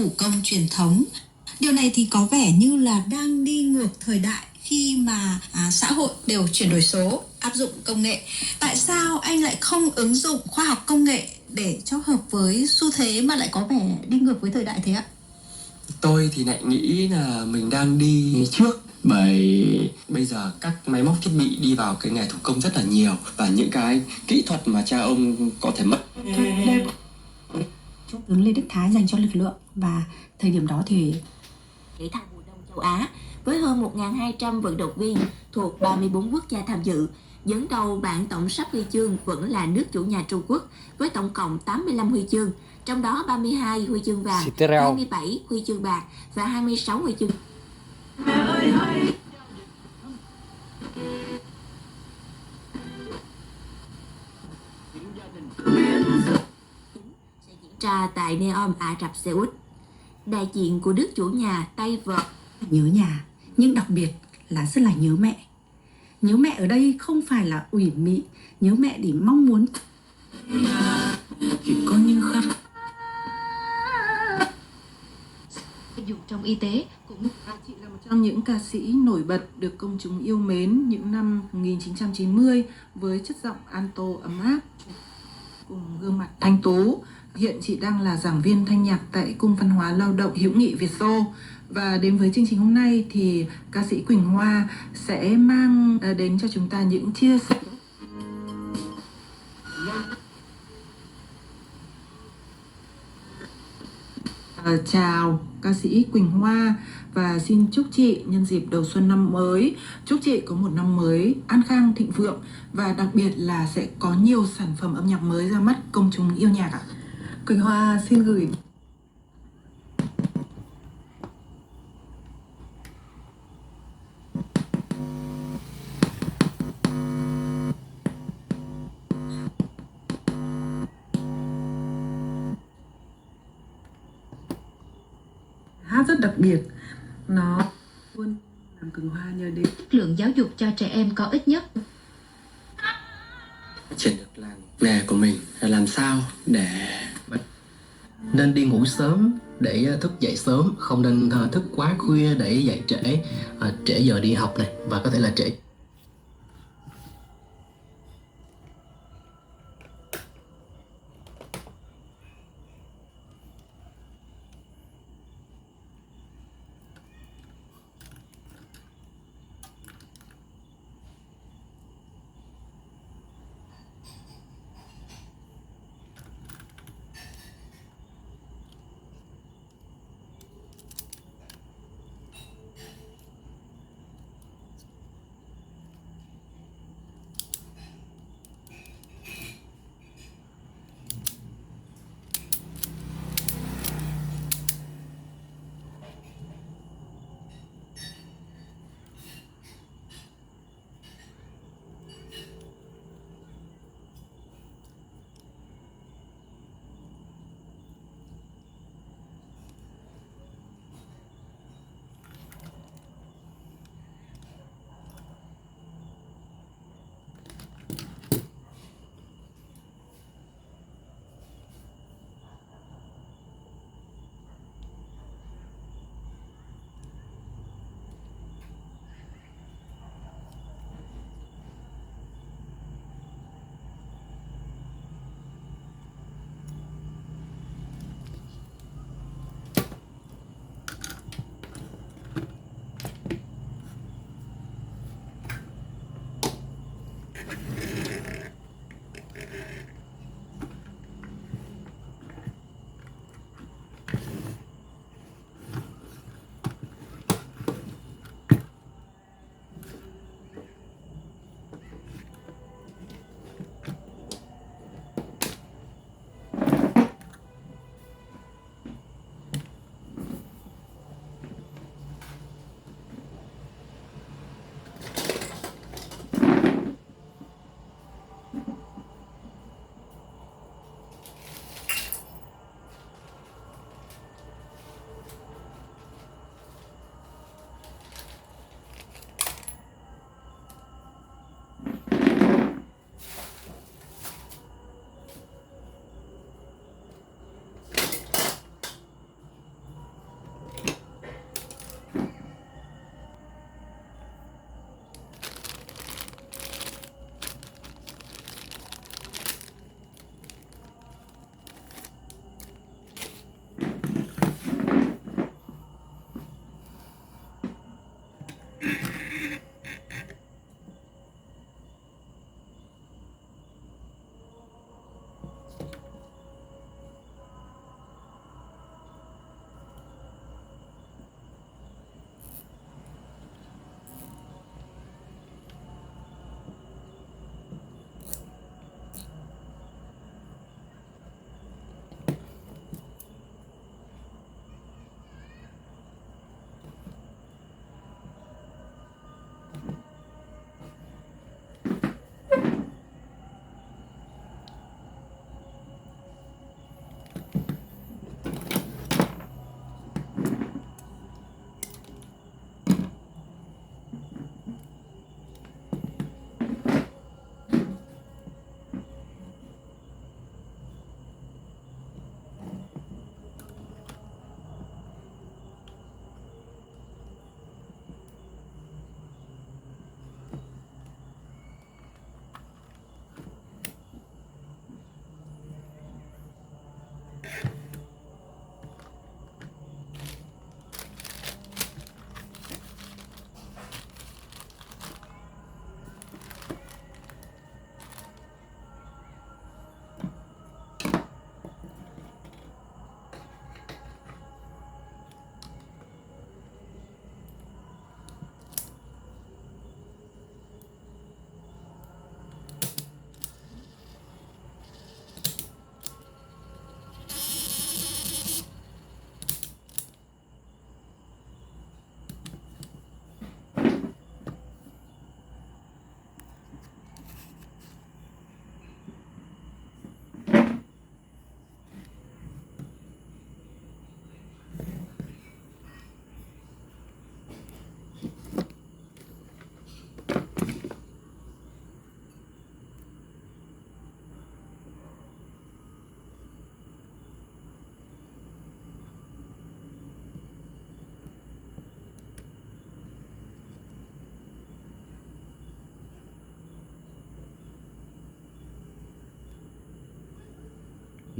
thủ công truyền thống. Điều này thì có vẻ như là đang đi ngược thời đại khi mà xã hội đều chuyển đổi số, áp dụng công nghệ. Tại sao anh lại không ứng dụng khoa học công nghệ để cho hợp với xu thế mà lại có vẻ đi ngược với thời đại thế ạ? Tôi thì lại nghĩ là mình đang đi trước, bởi bây giờ các máy móc thiết bị đi vào cái nghề thủ công rất là nhiều, và những cái kỹ thuật mà cha ông có thể mất. Trung tướng Lê Đức Thái dành cho lực lượng, và thời điểm đó thì thể thao mùa đông châu Á với hơn 1.200 vận động viên thuộc 34 quốc gia tham dự. Dẫn đầu bảng tổng sắp huy chương vẫn là nước chủ nhà Trung Quốc với tổng cộng 85 huy chương, trong đó 32 huy chương vàng, 27 huy chương bạc và 26 huy chương. Sẽ diễn ra tại Neom, Ả Rập Xê Út. Đại diện của nước chủ nhà tay vợt nhớ nhà, nhưng đặc biệt là rất là nhớ mẹ. Nhớ mẹ ở đây không phải là ủy mị, nhớ mẹ để mong muốn chỉ có như khát. Dùng trong y tế cũng Chị là một trong những ca sĩ nổi bật được công chúng yêu mến những năm 1990 với chất giọng alto ấm áp cùng gương mặt thanh tú. Hiện chị đang là giảng viên thanh nhạc tại Cung Văn hóa Lao động Hữu nghị Việt Xô. Và đến với chương trình hôm nay thì ca sĩ Quỳnh Hoa sẽ mang đến cho chúng ta những chia sẻ. Chào ca sĩ Quỳnh Hoa và xin chúc chị nhân dịp đầu xuân năm mới, chúc chị có một năm mới an khang thịnh vượng, và đặc biệt là sẽ có nhiều sản phẩm âm nhạc mới ra mắt công chúng yêu nhạc ạ. Quỳnh Hoa xin gửi hát rất đặc biệt, nó luôn làm Quỳnh Hoa nhớ đến chất lượng giáo dục cho trẻ em có ích nhất. Triển được làm nghề của mình là làm sao để nên đi ngủ sớm để thức dậy sớm, không nên thức quá khuya để dậy trễ, trễ giờ đi học này, và có thể là trễ.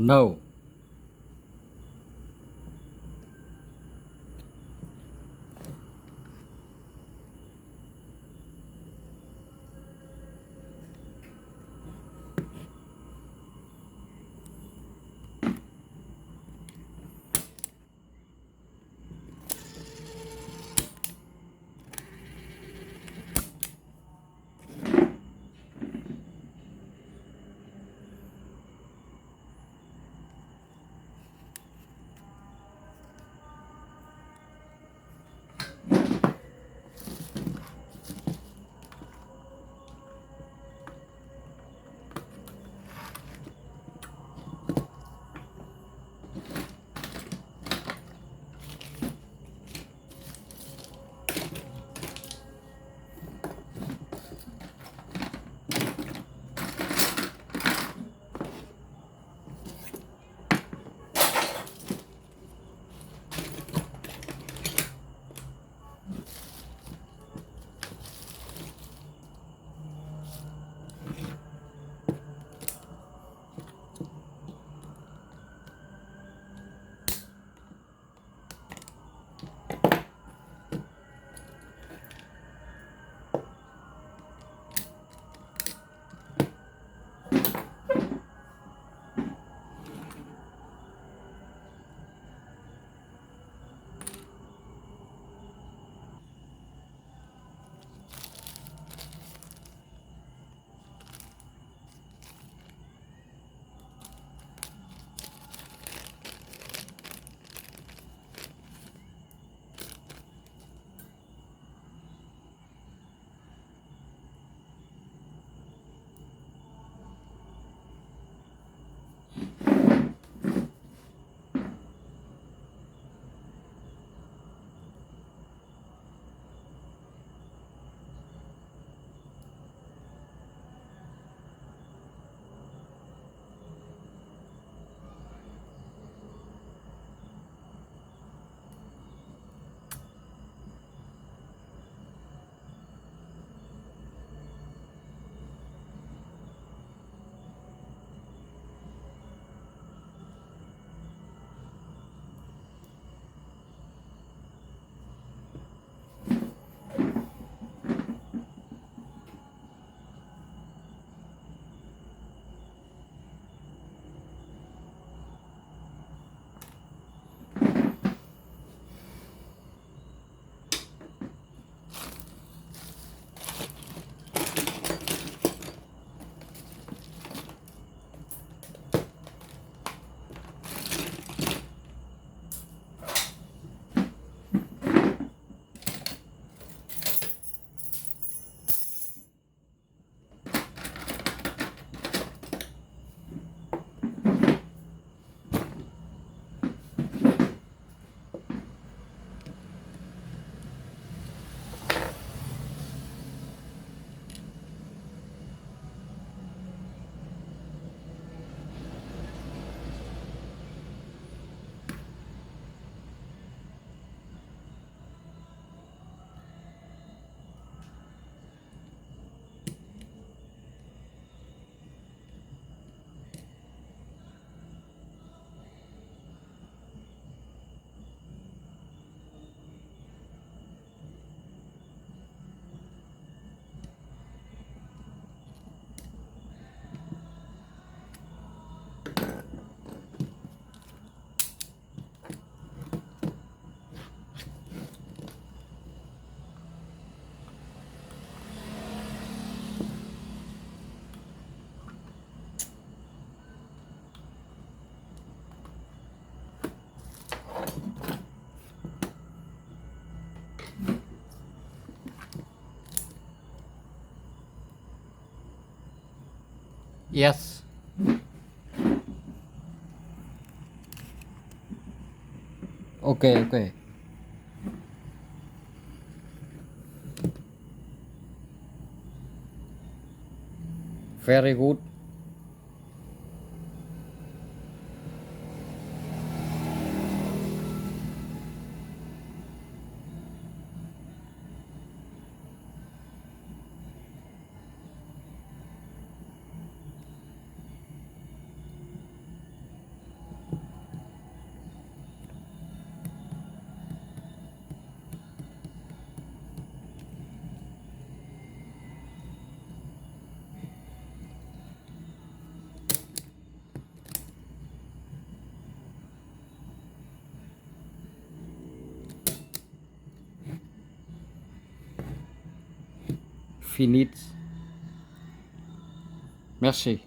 No. Yes. Okay, okay. Very good. Finish. Merci.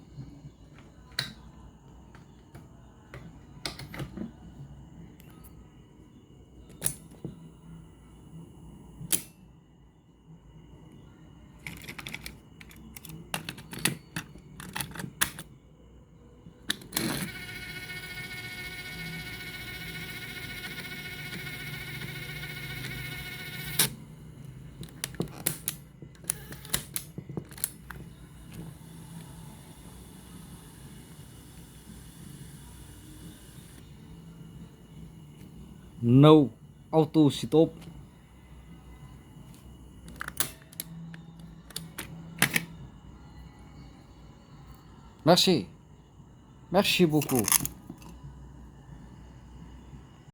No. Auto stop. Merci. Merci beaucoup.